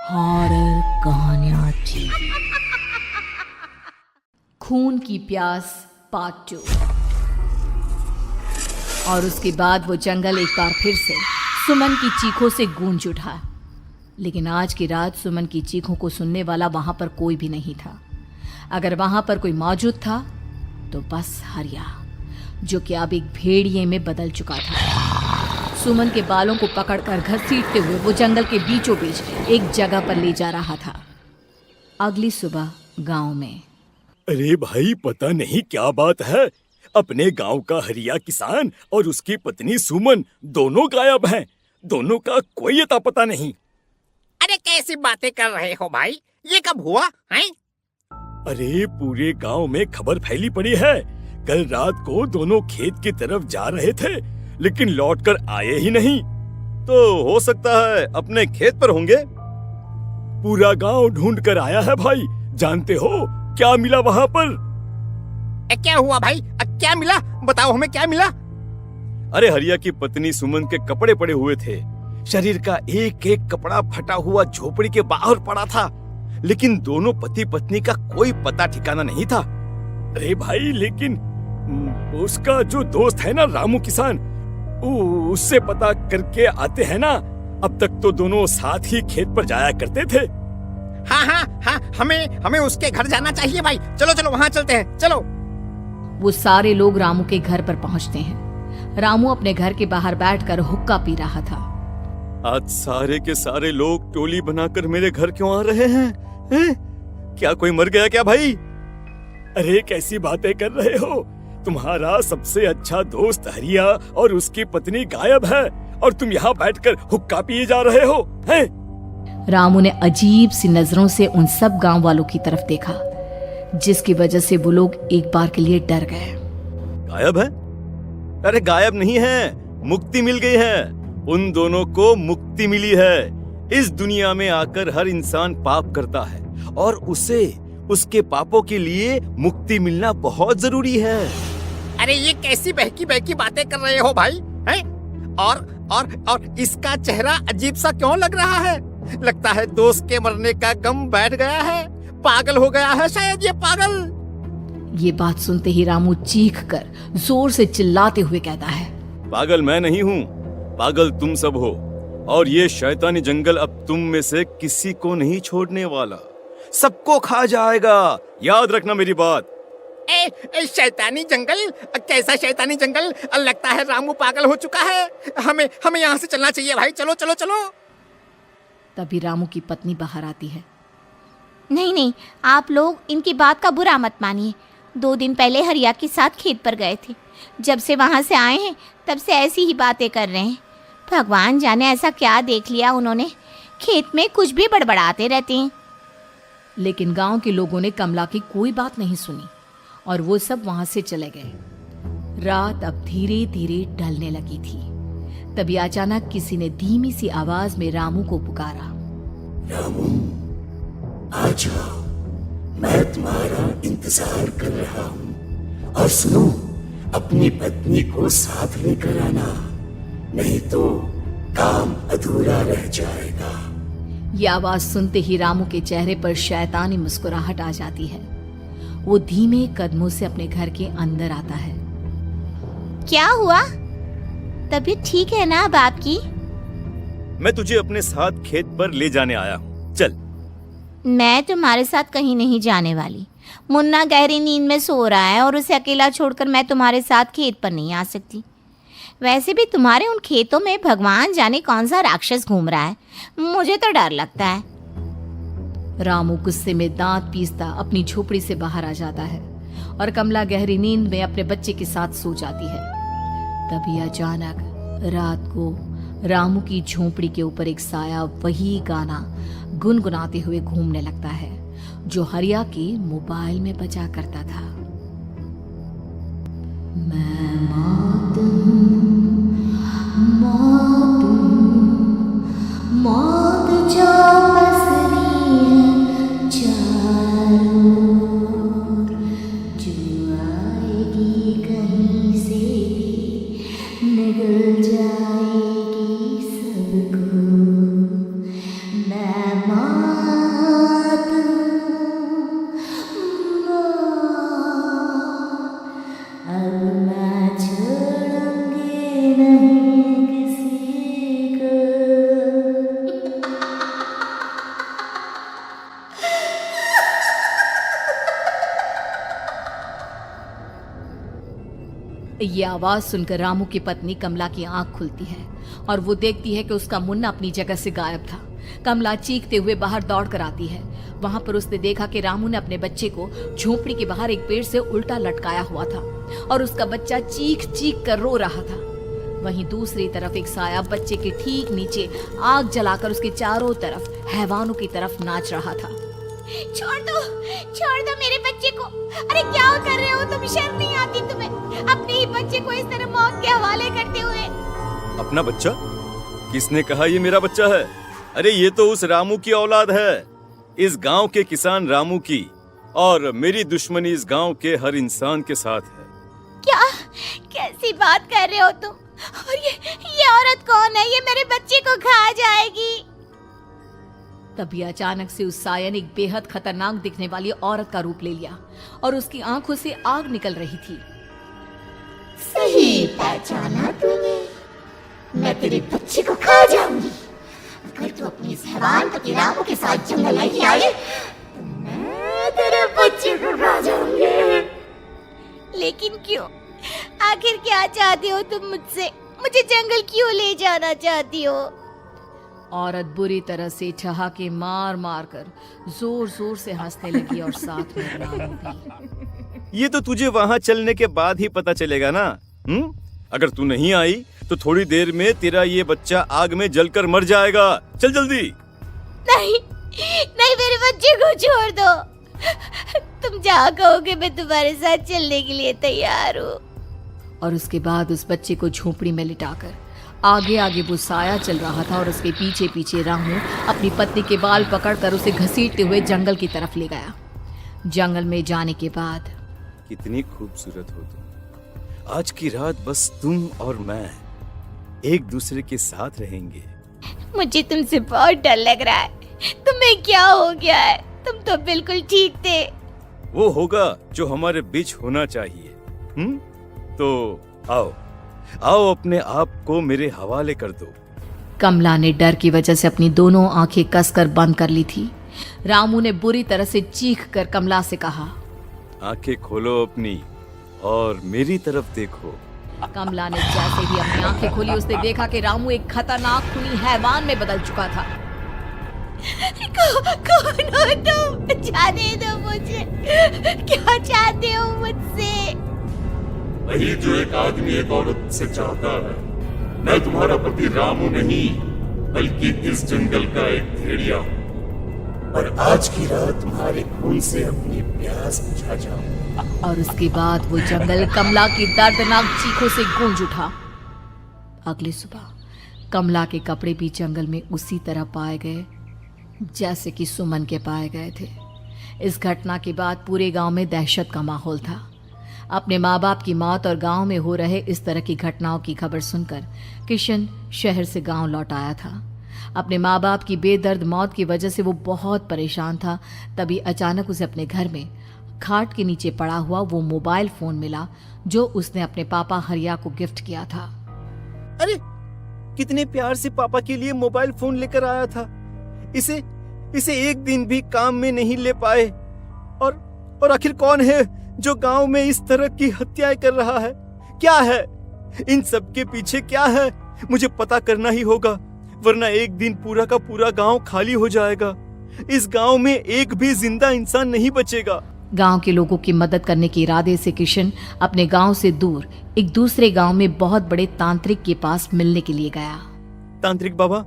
Horror कहानियां थी। खून की प्यास पार्ट 2। और उसके बाद वो जंगल एक बार फिर से सुमन की चीखों से गूंज उठा। लेकिन आज की रात सुमन की चीखों को सुनने वाला वहां पर कोई भी नहीं था। अगर वहां पर कोई मौजूद था तो बस हरिया, जो कि अब एक भेड़िए में बदल चुका था। सुमन के बालों को पकड़कर घसीटते हुए वो जंगल के बीचों बीच एक जगह पर ले जा रहा था। अगली सुबह गांव में। अरे भाई, पता नहीं क्या बात है, अपने गांव का हरिया किसान और उसकी पत्नी सुमन दोनों गायब हैं। दोनों का कोई अता पता नहीं। अरे कैसी बातें कर रहे हो भाई, ये कब हुआ है? अरे पूरे गांव में खबर फैली पड़ी है। कल रात को दोनों खेत की तरफ जा रहे थे, लेकिन लौटकर आए ही नहीं। तो हो सकता है अपने खेत पर होंगे। पूरा गांव ढूंढ कर आया है भाई। जानते हो क्या मिला वहां पर? क्या हुआ भाई? क्या मिला? बताओ हमें, क्या मिला? अरे हरिया की पत्नी सुमन के कपड़े पड़े हुए थे। शरीर का एक एक कपड़ा फटा हुआ झोपड़ी के बाहर पड़ा था, लेकिन दोनों पति पत्नी का कोई पता ठिकाना नहीं था। अरे भाई, लेकिन उसका जो दोस्त है ना रामू किसान, उससे पता करके आते हैं ना। अब तक तो दोनों साथ ही खेत पर जाया करते थे। हाँ, हमें उसके घर जाना चाहिए भाई। चलो वहाँ चलते हैं, चलो। वो सारे लोग रामू के घर पर पहुंचते हैं। रामू अपने घर के बाहर बैठकर हुक्का पी रहा था। आज सारे के सारे लोग टोली बनाकर मेरे घर क्यों आ रहे हैं? क्या कोई मर गया क्या भाई? अरे कैसी बातें कर रहे हो? तुम्हारा सबसे अच्छा दोस्त हरिया और उसकी पत्नी गायब है और तुम यहाँ बैठकर हुक्का पिए जा रहे हो, हैं? रामू ने अजीब सी नजरों से उन सब गांव वालों की तरफ देखा, जिसकी वजह से वो लोग एक बार के लिए डर गए। गायब है? अरे गायब नहीं है, मुक्ति मिल गई है। उन दोनों को मुक्ति मिली है। इस दुनिया में आकर हर इंसान पाप करता है और उसे उसके पापों के लिए मुक्ति मिलना बहुत जरूरी है। अरे ये कैसी बहकी बातें कर रहे हो भाई, हैं? और इसका चेहरा अजीब सा क्यों लग रहा है? लगता है दोस्त के मरने का गम बैठ गया है। पागल हो गया है शायद ये पागल। ये बात सुनते ही रामू चीख कर जोर से चिल्लाते हुए कहता है, पागल मैं नहीं हूँ, पागल तुम सब हो। और ये शैतानी जंगल अब तुम में से किसी को नहीं छोड़ने वाला, सबको खा जाएगा। याद रखना मेरी बात। शैतानी जंगल? कैसा शैतानी जंगल? लगता है रामू पागल हो चुका है। हमें यहाँ से चलना चाहिए भाई। चलो। तभी रामू की पत्नी बाहर आती है। नहीं, आप लोग इनकी बात का बुरा मत मानिए। 2 दिन पहले हरिया के साथ खेत पर गए थे। जब से वहाँ से आए हैं तब से ऐसी ही बातें कर रहे हैं। भगवान जाने ऐसा क्या देख लिया उन्होंने, खेत में कुछ भी बड़बड़ाते रहते हैं। लेकिन गांव के लोगों ने कमला की कोई बात नहीं सुनी और वो सब वहां से चले गए। रात अब धीरे धीरे ढलने लगी थी। तभी अचानक किसी ने धीमी सी आवाज में रामू को पुकारा। रामू, आ जाओ, मैं तुम्हारा इंतजार कर रहा हूँ। और सुनो, अपनी पत्नी को साथ लेकर आना, नहीं तो काम अधूरा रह जाएगा। ये आवाज सुनते ही रामू के चेहरे पर शैतानी मुस्कुराहट आ जाती है। वो धीमे कदमों से अपने घर के अंदर आता है। क्या हुआ? तबीयत ठीक है ना अब आपकी? मैं तुझे अपने साथ खेत पर ले जाने आया हूँ, चल। मैं तुम्हारे साथ कहीं नहीं जाने वाली। मुन्ना गहरी नींद में सो रहा है और उसे अकेला छोड़कर मैं तुम्हारे साथ खेत पर नहीं आ सकती। वैसे भी तुम्हारे उन खेतों में भगवान जाने कौन सा राक्षस घूम रहा है, मुझे तो डर लगता है। रामू गुस्से में दांत पीसता अपनी झोपड़ी से बाहर आ जाता है और कमला गहरी नींद में अपने बच्चे के साथ सो जाती है। तभी अचानक रात को रामू की झोपड़ी के ऊपर एक साया वही गाना गुनगुनाते हुए घूमने लगता है जो हरिया के मोबाइल में बजा करता था। मैं मौत जो बसरी है चारों ओर, जो आएगी कहीं से भी निगल जाएगी सबको। मैं ये आवाज सुनकर रामू की पत्नी कमला की आंख खुलती है और वो देखती है कि उसका मुन्ना अपनी जगह से गायब था। कमला चीखते हुए बाहर दौड़ कर आती है। वहां पर उसने देखा कि रामू ने अपने बच्चे को झोपड़ी के बाहर एक पेड़ से उल्टा लटकाया हुआ था और उसका बच्चा चीख चीख कर रो रहा था। वहीं दूसरी तरफ एक साया बच्चे के ठीक नीचे आग जलाकर उसके चारों तरफ हैवानों की तरफ नाच रहा था। छोड़ दो मेरे बच्चे को। अरे क्या कर रहे हो तुम? शर्म नहीं आती तुम्हें अपने ही बच्चे को इस तरह मौत के हवाले करते हुए? अपना बच्चा? किसने कहा ये मेरा बच्चा है? अरे ये तो उस रामू की औलाद है, इस गांव के किसान रामू की, और मेरी दुश्मनी इस गांव के हर इंसान के साथ है। क्या कैसी बात कर रहे हो तुम? और ये औरत कौन है? ये मेरे बच्चे को खा जाएगी। तभी अचानक से उस साया ने एक बेहद खतरनाक दिखने वाली औरत का रूप ले लिया और उसकी आंखों से आग निकल रही थी। सही पहचाना तूने, मैं तेरे बच्चे को खा जाऊंगी। अगर तू अपनी इस हैवान पति रामू के साथ जंगल नहीं आए तो मैं तेरे बच्चे को खा जाऊंगी। लेकिन क्यों? आखिर क्या चाहती हो तुम मुझसे? मुझे जंगल क्यों ले जाना चाहती हो? औरत बुरी तरह से ठहाके मार मार कर जोर जोर से हंसने लगी और साथ में रामू भी। ये तो तुझे वहाँ चलने के बाद ही पता चलेगा ना। अगर तू नहीं आई तो थोड़ी देर में तेरा ये बच्चा आग में जलकर मर जाएगा। चल जल्दी। नहीं मेरे बच्चे को छोड़ दो। तुम जहाँ कहोगे मैं तुम्हारे साथ चलने के लिए तैयार हूँ। और उसके बाद उस बच्चे को झोपड़ी में लिटाकर आगे आगे वो साया चल रहा था और उसके पीछे पीछे रामू अपनी पत्नी के बाल पकड़कर उसे घसीटते हुए जंगल की तरफ ले गया। जंगल में जाने के बाद, कितनी खूबसूरत हो तुम। आज की रात बस तुम और मैं एक दूसरे के साथ रहेंगे। मुझे तुमसे बहुत डर लग रहा है। तुम्हें क्या हो गया है? तुम तो बिल्कुल ठीक थे। वो होगा जो हमारे बीच होना चाहिए। तो आओ अपने आप को मेरे हवाले कर दो। कमला ने डर की वजह से अपनी दोनों आंखें कसकर बंद कर ली थी। रामू ने बुरी तरह से चीख कर कमला से कहा, आंखें खोलो अपनी और मेरी तरफ देखो। कमला ने जैसे ही अपनी आंखें खोली उसने देखा कि रामू एक खतरनाक खूनी हैवान में बदल चुका था। कौन हो तुम? जाने दो मुझे। क्या चाहते हो मुझसे? वही जो एक आदमी एक औरत से चाहता है। मैं तुम्हारा पति रामू नहीं, बल्कि इस जंगल का एक भेड़िया हूँ, और आज की रात तुम्हारे खून से अपनी प्यास बुझा जाऊं। और उसके बाद वो जंगल कमला की दर्दनाक चीखों से गूंज उठा। अगली सुबह कमला के कपड़े भी जंगल में उसी तरह पाए गए जैसे कि सुमन के पाए गए थे। इस घटना के बाद पूरे गांव में दहशत का माहौल था। अपने माँ बाप की मौत और गांव में हो रहे इस तरह की घटनाओं की खबर सुनकर किशन शहर से गांव लौट आया था। अपने माँ बाप की बेदर्द मौत की वजह से वो बहुत परेशान था। तभी अचानक उसे अपने घर में खाट के नीचे पड़ा हुआ वो मोबाइल फोन मिला जो उसने अपने पापा हरिया को गिफ्ट किया था। अरे कितने प्यार से पापा के लिए मोबाइल फोन लेकर आया था। इसे एक दिन भी काम में नहीं ले पाए। और आखिर कौन है जो गांव में इस तरह की हत्याएं कर रहा है? क्या है इन सब के पीछे? क्या है? मुझे पता करना ही होगा, वरना एक दिन पूरा का पूरा गांव खाली हो जाएगा। इस गांव में एक भी जिंदा इंसान नहीं बचेगा। गांव के लोगों की मदद करने के इरादे से किशन अपने गांव से दूर एक दूसरे गांव में बहुत बड़े तांत्रिक के पास मिलने के लिए गया। तांत्रिक बाबा,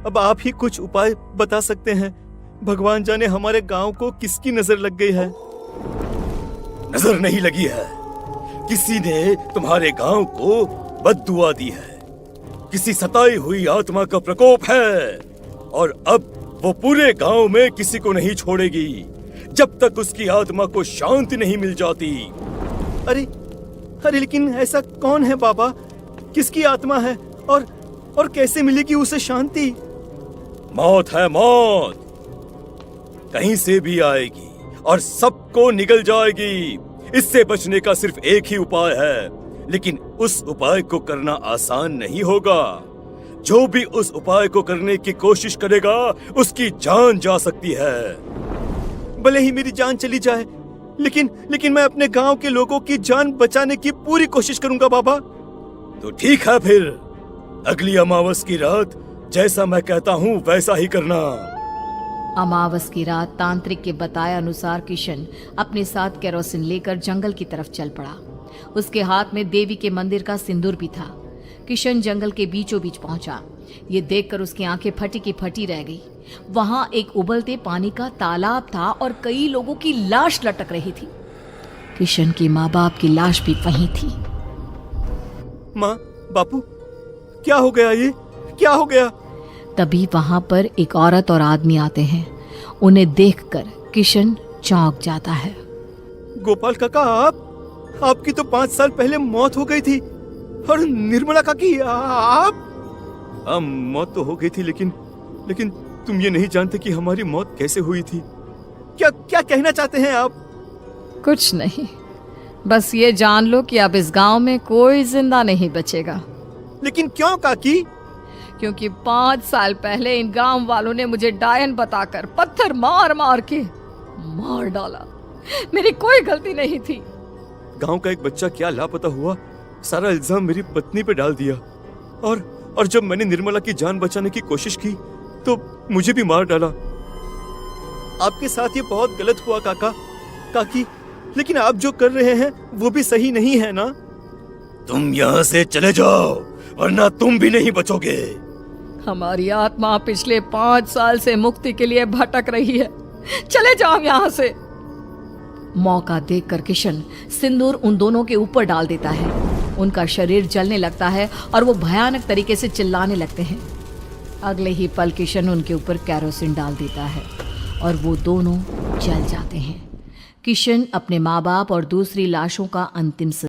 अब आप ही कुछ उपाय बता सकते हैं। भगवान जाने हमारे गांव को किसकी नजर लग गई है। नजर नहीं लगी है, किसी ने तुम्हारे गांव को बद्दुआ दी है। किसी सताई हुई आत्मा का प्रकोप है और अब वो पूरे गांव में किसी को नहीं छोड़ेगी जब तक उसकी आत्मा को शांति नहीं मिल जाती। अरे लेकिन ऐसा कौन है बाबा? किसकी आत्मा है और कैसे मिलेगी उसे शांति? मौत है मौत, कहीं से भी आएगी और सबको निगल जाएगी। इससे बचने का सिर्फ एक ही उपाय है, लेकिन उस उपाय को करना आसान नहीं होगा। जो भी उस उपाय को करने की कोशिश करेगा उसकी जान जा सकती है। भले ही मेरी जान चली जाए, लेकिन मैं अपने गांव के लोगों की जान बचाने की पूरी कोशिश करूंगा बाबा। तो ठीक है, फिर अगली अमावस की रात जैसा मैं कहता हूँ वैसा ही करना। अमावस की रात तांत्रिक के बताए अनुसार किशन अपने साथ केरोसिन लेकर जंगल की तरफ चल पड़ा। उसके हाथ में देवी के मंदिर का सिंदूर भी था। किशन जंगल के बीचों बीच पहुंचा। ये देखकर उसकी आंखें फटी की फटी रह गई। वहां एक उबलते पानी का तालाब था और कई लोगों की लाश लटक रही थी। किशन के माँ बाप की लाश भी वहीं थी। माँ, बापू, क्या हो गया? ये क्या हो गया? तभी वहां पर एक औरत और आदमी आते हैं। उन्हें देखकर किशन चौंक जाता है। गोपाल काका, आपकी तो 5 साल पहले मौत हो गई थी। और निर्मला काकी, आप? मौत तो हो गई थी, लेकिन तुम ये नहीं जानते कि हमारी मौत कैसे हुई थी। क्या कहना चाहते हैं आप? कुछ नहीं, बस ये जान लो कि अब इस गांव में कोई जिंदा नहीं बचेगा। लेकिन क्यों काकी? क्योंकि 5 साल पहले इन गांव वालों ने मुझे डायन बताकर पत्थर मार मार के मार डाला। मेरी कोई गलती नहीं थी। गांव का एक बच्चा क्या लापता हुआ, सारा इल्जाम मेरी पत्नी पे डाल दिया। और जब मैंने निर्मला की जान बचाने की कोशिश की तो मुझे भी मार डाला। आपके साथ ये बहुत गलत हुआ काकी, लेकिन आप जो कर रहे हैं वो भी सही नहीं है ना? तुम यहाँ से चले जाओ वरना तुम भी नहीं बचोगे। हमारी आत्मा पिछले 5 साल से मुक्ति के लिए भटक रही है। चले जाओ यहाँ से। मौका देखकर किशन सिंदूर उन दोनों के ऊपर डाल देता है। उनका शरीर जलने लगता है और वो भयानक तरीके से चिल्लाने लगते हैं। अगले ही पल किशन उनके ऊपर केरोसिन डाल देता है और वो दोनों जल जाते हैं। किशन अपने माँ बाप और दूसरी लाशों का अंतिम